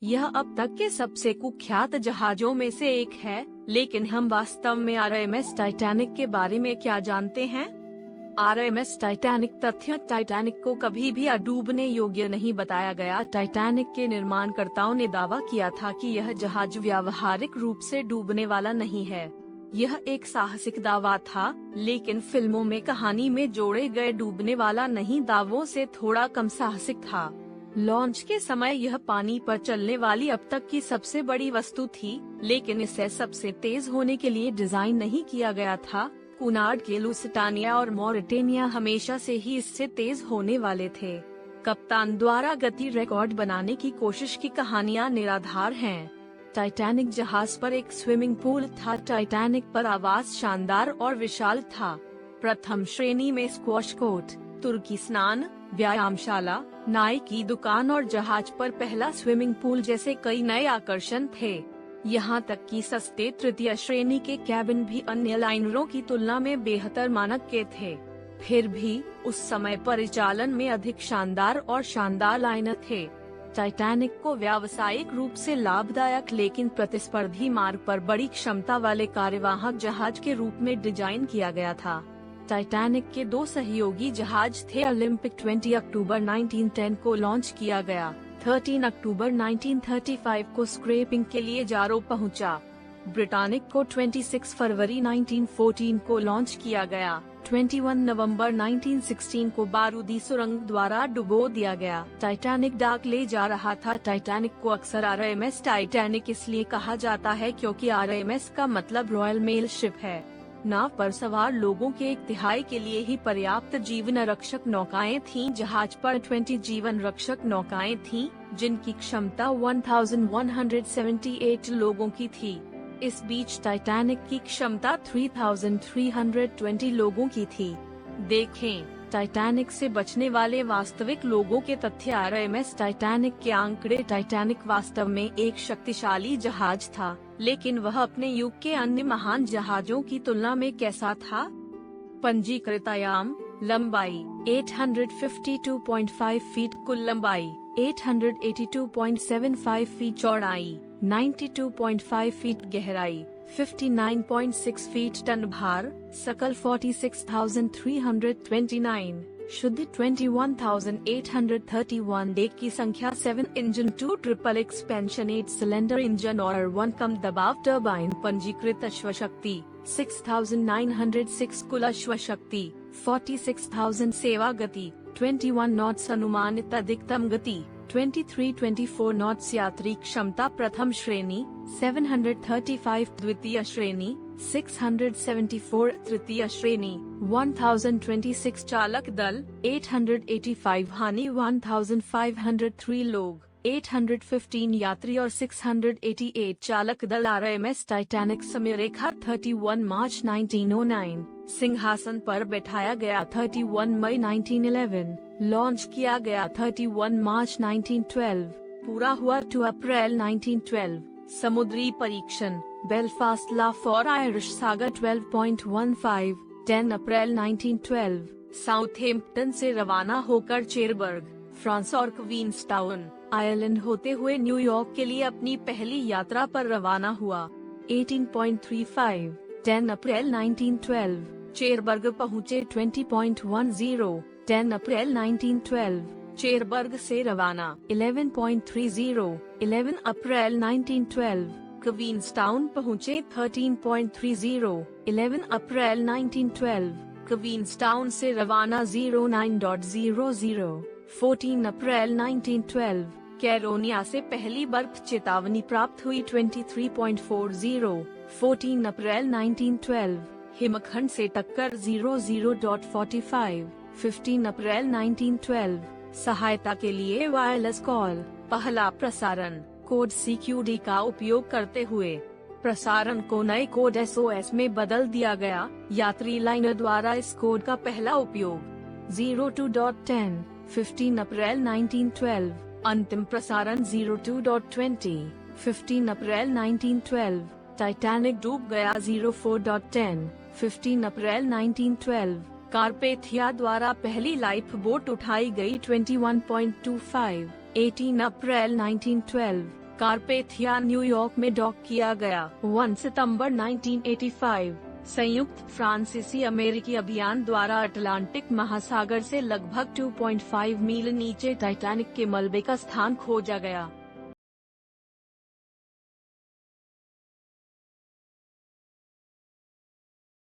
यह अब तक के सबसे कुख्यात जहाजों में से एक है, लेकिन हम वास्तव में आरएमएस टाइटैनिक के बारे में क्या जानते हैं? आरएमएस टाइटैनिक तथ्य टाइटैनिक को कभी भी डूबने योग्य नहीं बताया गया। टाइटैनिक के निर्माणकर्ताओं ने दावा किया था कि यह जहाज व्यावहारिक रूप से डूबने वाला नहीं है। यह एक साहसिक दावा था, लेकिन फिल्मों में कहानी में जोड़े गए डूबने वाला नहीं दावों से थोड़ा कम साहसिक था। लॉन्च के समय यह पानी पर चलने वाली अब तक की सबसे बड़ी वस्तु थी, लेकिन इसे सबसे तेज होने के लिए डिजाइन नहीं किया गया था। कुनार्ड के लुसिटानिया और मॉरिटेनिया हमेशा से ही इससे तेज होने वाले थे। कप्तान द्वारा गति रिकॉर्ड बनाने की कोशिश की कहानियां निराधार हैं। टाइटैनिक जहाज पर एक स्विमिंग पूल था। टाइटैनिक पर आवास शानदार और विशाल था। प्रथम श्रेणी में स्क्वॉश कोर्ट, तुर्की स्नान, व्यायामशाला, नाई की दुकान और जहाज पर पहला स्विमिंग पूल जैसे कई नए आकर्षण थे। यहाँ तक कि सस्ते तृतीय श्रेणी के कैबिन भी अन्य लाइनरों की तुलना में बेहतर मानक के थे। फिर भी उस समय परिचालन में अधिक शानदार और शानदार लाइनर थे। टाइटैनिक को व्यावसायिक रूप से लाभदायक लेकिन प्रतिस्पर्धी मार्ग पर बड़ी क्षमता वाले कार्यवाहक जहाज के रूप में डिजाइन किया गया था। टाइटैनिक के दो सहयोगी जहाज थे। ओलंपिक 20 अक्टूबर 1910 को लॉन्च किया गया। 13 अक्टूबर 1935 को स्क्रैपिंग के लिए जारो पहुंचा। ब्रिटानिक को 26 फरवरी 1914 को लॉन्च किया गया। 21 नवंबर 1916 को बारूदी सुरंग द्वारा डुबो दिया गया। टाइटैनिक डाक ले जा रहा था। टाइटैनिक को अक्सर आरएमएस टाइटैनिक इसलिए कहा जाता है क्योंकि आरएमएस का मतलब रॉयल मेल शिप है। नाव पर सवार लोगों के एक तिहाई के लिए ही पर्याप्त जीवन रक्षक नौकाएं थीं। जहाज पर 20 जीवन रक्षक नौकाएं थीं, जिनकी क्षमता 1178 लोगों की थी। इस बीच टाइटैनिक की क्षमता 3320 लोगों की थी। देखें, टाइटैनिक से बचने वाले वास्तविक लोगों के तथ्य। आरएमएस टाइटैनिक के आंकड़े। टाइटैनिक वास्तव में एक शक्तिशाली जहाज था, लेकिन वह अपने युग के अन्य महान जहाजों की तुलना में कैसा था? पंजीकृत आयाम: लंबाई 852.5 फीट, कुल लंबाई 882.75 फीट, चौड़ाई 92.5 फीट, गहराई 59.6 फीट, टन भार सकल 46,329, शुद्ध 21,831, डेक की संख्या 7, engine 2 triple expansion 8 cylinder engine और 1 कम दबाव टरबाइन। पंजीकृत अश्वशक्ति 6,906, कुल अश्वशक्ति 46,000, सेवा गति 21 नॉट्स, अनुमानित अधिकतम गति 23-24 नॉट्स, यात्री क्षमता प्रथम श्रेणी 735, द्वितीय श्रेणी 674, तृतीय श्रेणी 1026, चालक दल 885, हानि 1503, लोग 815, यात्री और 688, चालक दल। आरएमएस टाइटैनिक समय रेखा 31 मार्च 1909, सिंहासन पर बैठाया गया 31 मई 1911, लॉन्च किया गया 31 मार्च 1912, पूरा हुआ 2 अप्रैल 1912। समुद्री परीक्षण: बेलफास्ट ला फॉर आयरिश सागर 12.15, 10 अप्रैल 1912, साउथहैम्पटन से रवाना होकर चेरबर्ग, फ्रांस और क्वींसटाउन, आयरलैंड होते हुए न्यूयॉर्क के लिए अपनी पहली यात्रा पर रवाना हुआ। 18.35, 10 अप्रैल 1912, चेरबर्ग पहुँचे। 20.10, 10 अप्रैल 1912, चेरबर्ग से रवाना। 11.30, 11 अप्रैल 1912, क्वींसटाउन पहुँचे। 13.30, 11 अप्रैल 1912, क्वींसटाउन से रवाना। 09.00, 14 अप्रैल 1912, कैरोनिया से पहली बर्फ चेतावनी प्राप्त हुई। 23.40, 14 अप्रैल 1912, हिमखंड से टक्कर 00.45, 15 अप्रैल 1912, सहायता के लिए वायरलेस कॉल। पहला प्रसारण कोड CQD का उपयोग करते हुए प्रसारण को नए कोड SOS में बदल दिया गया। यात्री लाइनर द्वारा इस कोड का पहला उपयोग। 02.10, 15 अप्रैल 1912, अंतिम प्रसारण 02.20, 15 अप्रैल 1912, टाइटैनिक डूब गया। 04.10, 15 अप्रैल 1912, कारपेथिया द्वारा पहली लाइफ बोट उठाई गई। 21.25, 18 अप्रैल 1912, कारपेथिया न्यूयॉर्क में डॉक किया गया। 1 सितंबर 1985 संयुक्त फ्रांसीसी अमेरिकी अभियान द्वारा अटलांटिक महासागर से लगभग 2.5 मील नीचे टाइटैनिक के मलबे का स्थान खोजा गया।